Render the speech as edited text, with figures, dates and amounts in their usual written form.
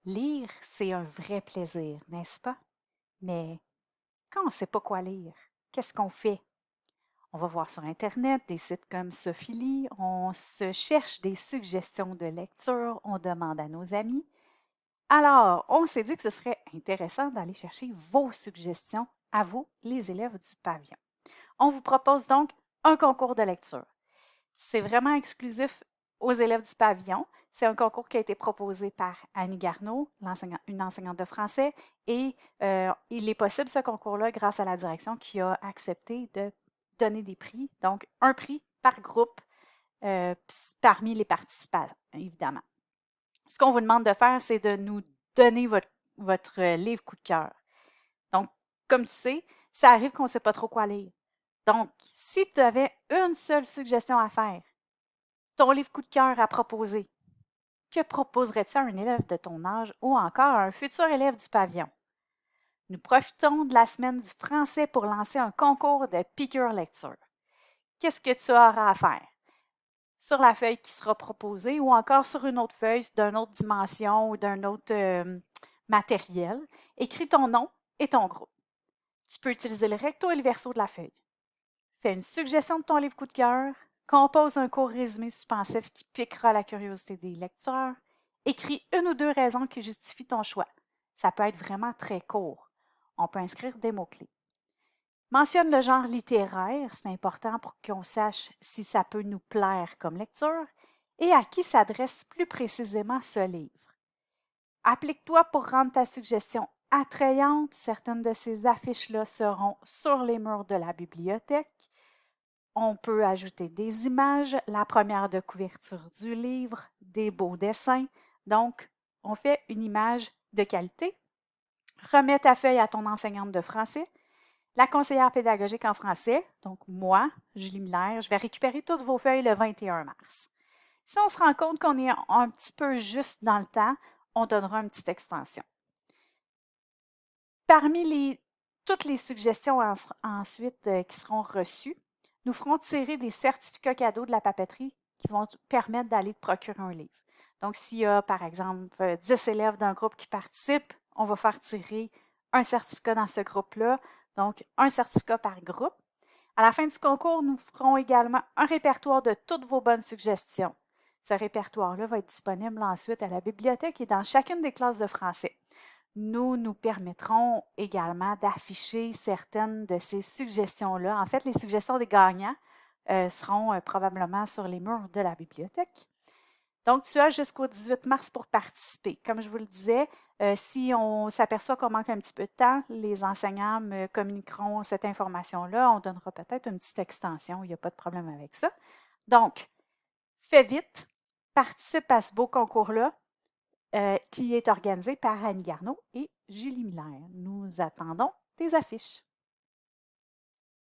Lire, c'est un vrai plaisir, n'est-ce pas? Mais quand on ne sait pas quoi lire, qu'est-ce qu'on fait? On va voir sur Internet des sites comme Sophilie, on se cherche des suggestions de lecture, on demande à nos amis. Alors, on s'est dit que ce serait intéressant d'aller chercher vos suggestions à vous, les élèves du pavillon. On vous propose donc un concours de lecture. C'est vraiment exclusif aux élèves du pavillon. C'est un concours qui a été proposé par Annie Garneau, une enseignante de français, et il est possible ce concours-là grâce à la direction qui a accepté de donner des prix, donc un prix par groupe parmi les participants, évidemment. Ce qu'on vous demande de faire, c'est de nous donner votre livre coup de cœur. Donc, comme tu sais, ça arrive qu'on ne sait pas trop quoi lire. Donc, si tu avais une seule suggestion à faire, ton livre coup de cœur à proposer, que proposerais-tu à un élève de ton âge ou encore à un futur élève du pavillon? Nous profitons de la semaine du français pour lancer un concours de piqûre lecture. Qu'est-ce que tu auras à faire? Sur la feuille qui sera proposée ou encore sur une autre feuille d'une autre dimension ou d'un autre matériel, écris ton nom et ton groupe. Tu peux utiliser le recto et le verso de la feuille. Fais une suggestion de ton livre coup de cœur, compose un court résumé suspensif qui piquera la curiosité des lecteurs, écris une ou deux raisons qui justifient ton choix. Ça peut être vraiment très court. On peut inscrire des mots-clés. Mentionne le genre littéraire, c'est important pour qu'on sache si ça peut nous plaire comme lecture, et à qui s'adresse plus précisément ce livre. Applique-toi pour rendre ta suggestion attrayante. Certaines de ces affiches-là seront sur les murs de la bibliothèque. On peut ajouter des images, la première de couverture du livre, des beaux dessins. Donc, on fait une image de qualité. Remets ta feuille à ton enseignante de français. La conseillère pédagogique en français, donc moi, Julie Miller, je vais récupérer toutes vos feuilles le 21 mars. Si on se rend compte qu'on est un petit peu juste dans le temps, on donnera une petite extension. Parmi toutes les suggestions ensuite qui seront reçues, nous ferons tirer des certificats cadeaux de la papeterie qui vont permettre d'aller te procurer un livre. Donc, s'il y a, par exemple, 10 élèves d'un groupe qui participent, on va faire tirer un certificat dans ce groupe-là, donc un certificat par groupe. À la fin du concours, nous ferons également un répertoire de toutes vos bonnes suggestions. Ce répertoire-là va être disponible ensuite à la bibliothèque et dans chacune des classes de français. Nous permettrons également d'afficher certaines de ces suggestions-là. En fait, les suggestions des gagnants seront probablement sur les murs de la bibliothèque. Donc, tu as jusqu'au 18 mars pour participer. Comme je vous le disais, si on s'aperçoit qu'on manque un petit peu de temps, les enseignants me communiqueront cette information-là. On donnera peut-être une petite extension. Il n'y a pas de problème avec ça. Donc, fais vite, participe à ce beau concours-là qui est organisé par Annie Garneau et Julie Miller. Nous attendons tes affiches.